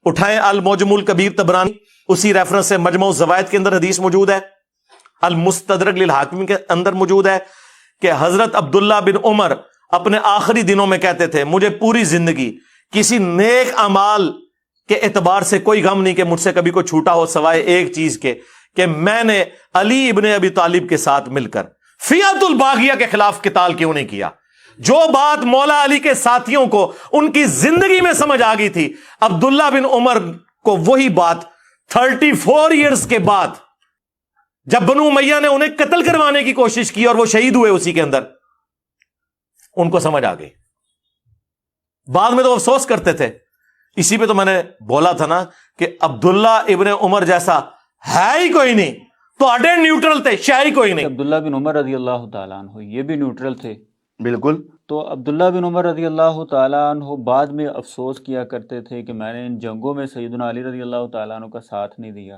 اٹھائیں المعجم الکبیر طبرانی، اسی ریفرنس سے مجمع الزوائد کے اندر حدیث موجود ہے، المستدرک للحاکم کے اندر موجود ہے کہ حضرت عبداللہ بن عمر اپنے آخری دنوں میں کہتے تھے مجھے پوری زندگی کسی نیک اعمال کے اعتبار سے کوئی غم نہیں کہ مجھ سے کبھی کوئی چھوٹا ہو، سوائے ایک چیز کے کہ میں نے علی ابن ابی طالب کے ساتھ مل کر فیعت الباغیہ کے خلاف قتال کیوں نہیں کیا۔ جو بات مولا علی کے ساتھیوں کو ان کی زندگی میں سمجھ آ گئی تھی، عبداللہ بن عمر کو وہی بات 34 ایئرز کے بعد جب بنو امیہ نے انہیں قتل کروانے کی کوشش کی اور وہ شہید ہوئے اسی کے اندر، ان کو سمجھ آ گئی۔ بعد میں تو افسوس کرتے تھے۔ اسی پہ تو میں نے بولا تھا نا کہ عبداللہ ابن عمر جیسا ہے ہی کوئی نہیں، تو اڈے نیوٹرل تھے، شے ہی کوئی نہیں۔ عبداللہ بن عمر رضی اللہ تعالیٰ عنہ یہ بھی نیوٹرل تھے، بالکل۔ تو عبداللہ بن عمر رضی اللہ تعالیٰ عنہ بعد میں افسوس کیا کرتے تھے کہ میں نے ان جنگوں میں سیدنا علی رضی اللہ تعالیٰ عنہ کا ساتھ نہیں دیا،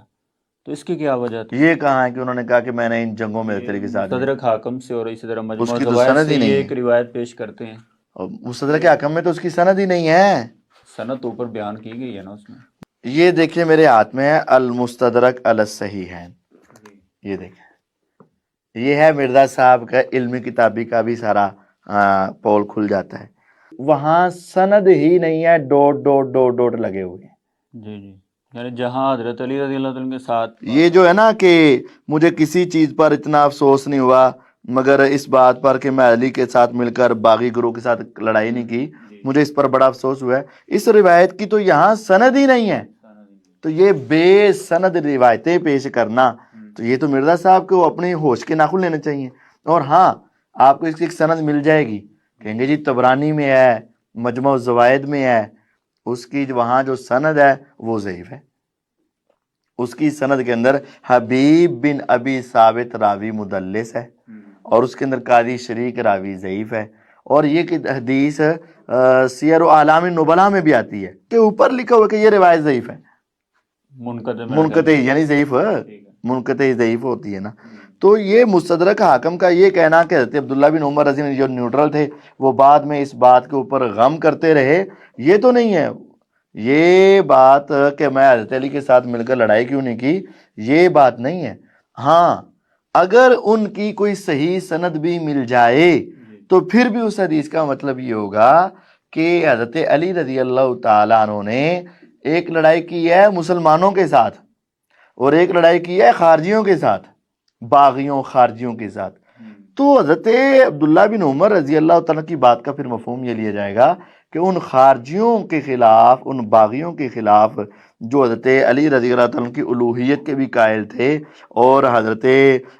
تو اس کی کیا وجہ تھی؟ یہ کہاں ہے کہ انہوں نے کہا کہ میں نے ان جنگوں میں تیرے کے ساتھ مستدرک حاکم سے اور اسی طرح مجموع اس کی تو الزوائد سند سے ہی نہیں یہ ہے۔ ایک روایت پیش کرتے ہیں۔ مستدرک حاکم میں تو اس کی سند ہی نہیں ہے۔ سند اوپر بیان کی گئی ہے نا اس میں۔ یہ دیکھیں میرے ہاتھ میں ہے المستدرک علی الصحیحین، یہ دیکھیں، یہ ہے مرزا صاحب کا علمی کتابی کا بھی سارا پول کھل جاتا ہے، وہاں سند ہی نہیں ہے، ڈوٹ ڈوٹ ڈوٹ ڈوٹ لگے ہوئے ہیں۔ جی جی، یعنی جہاں حضرت علی رضی اللہ عنہ کے ساتھ یہ جو ہے نا کہ مجھے کسی چیز پر اتنا افسوس نہیں ہوا مگر اس بات پر کہ میں علی کے ساتھ مل کر باغی گروہ کے ساتھ لڑائی نہیں کی، مجھے اس پر بڑا افسوس ہوا ہے، اس روایت کی تو یہاں سند ہی نہیں ہے، تو یہ بے سند روایتیں پیش کرنا، تو یہ تو مرزا صاحب کو اپنی ہوش کے ناخن لینے چاہیے۔ اور ہاں آپ کو اس کی ایک سند مل جائے گی، کہیں گے جی طبرانی میں ہے، مجمع الزوائد میں ہے، اس کی وہاں جو سند ہے وہ ضعیف ہے۔ اس کی سند کے اندر حبیب بن ابی ثابت راوی مدلس ہے، اور اس کے اندر قاضی شریک راوی ضعیف ہے، اور یہ حدیث سیر و اعلام نبلا میں بھی آتی ہے کہ اوپر لکھا ہوا کہ یہ روایت ضعیف ہے، منقطع یعنی ضعیف منقطع ضعیف ہوتی ہے نا۔ تو یہ مستدرک حاکم کا یہ کہنا کہ حضرت عبداللہ بن عمر رضی اللہ عنہ جو نیوٹرل تھے وہ بعد میں اس بات کے اوپر غم کرتے رہے، یہ تو نہیں ہے۔ یہ بات کہ میں حضرت علی کے ساتھ مل کر لڑائی کیوں نہیں کی، یہ بات نہیں ہے۔ ہاں اگر ان کی کوئی صحیح سند بھی مل جائے تو پھر بھی اس حدیث کا مطلب یہ ہوگا کہ حضرت علی رضی اللہ تعالیٰ عنہ نے ایک لڑائی کی ہے مسلمانوں کے ساتھ اور ایک لڑائی کی ہے خارجیوں کے ساتھ، باغیوں خارجیوں کے ساتھ، تو حضرت عبداللہ بن عمر رضی اللہ تعالیٰ کی بات کا پھر مفہوم یہ لیا جائے گا کہ ان خارجیوں کے خلاف، ان باغیوں کے خلاف جو حضرت علی رضی اللہ تعالیٰ کی الوہیت کے بھی قائل تھے اور حضرت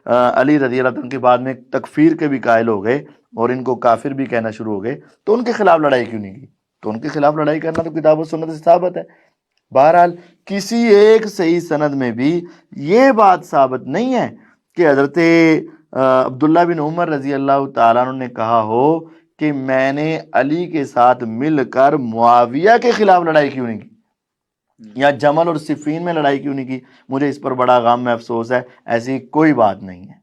علی رضی اللہ تعالیٰ کے بعد میں تکفیر کے بھی قائل ہو گئے اور ان کو کافر بھی کہنا شروع ہو گئے، تو ان کے خلاف لڑائی کیوں نہیں کی؟ تو ان کے خلاف لڑائی کرنا تو کتاب و سنت سے ثابت ہے۔ بہرحال کسی ایک صحیح سند میں بھی یہ بات ثابت نہیں ہے کہ حضرت عبداللہ بن عمر رضی اللہ تعالیٰ عنہ نے کہا ہو کہ میں نے علی کے ساتھ مل کر معاویہ کے خلاف لڑائی کیوں نہیں کی، یا جمل اور صفین میں لڑائی کیوں نہیں کی، مجھے اس پر بڑا غم میں افسوس ہے، ایسی کوئی بات نہیں ہے۔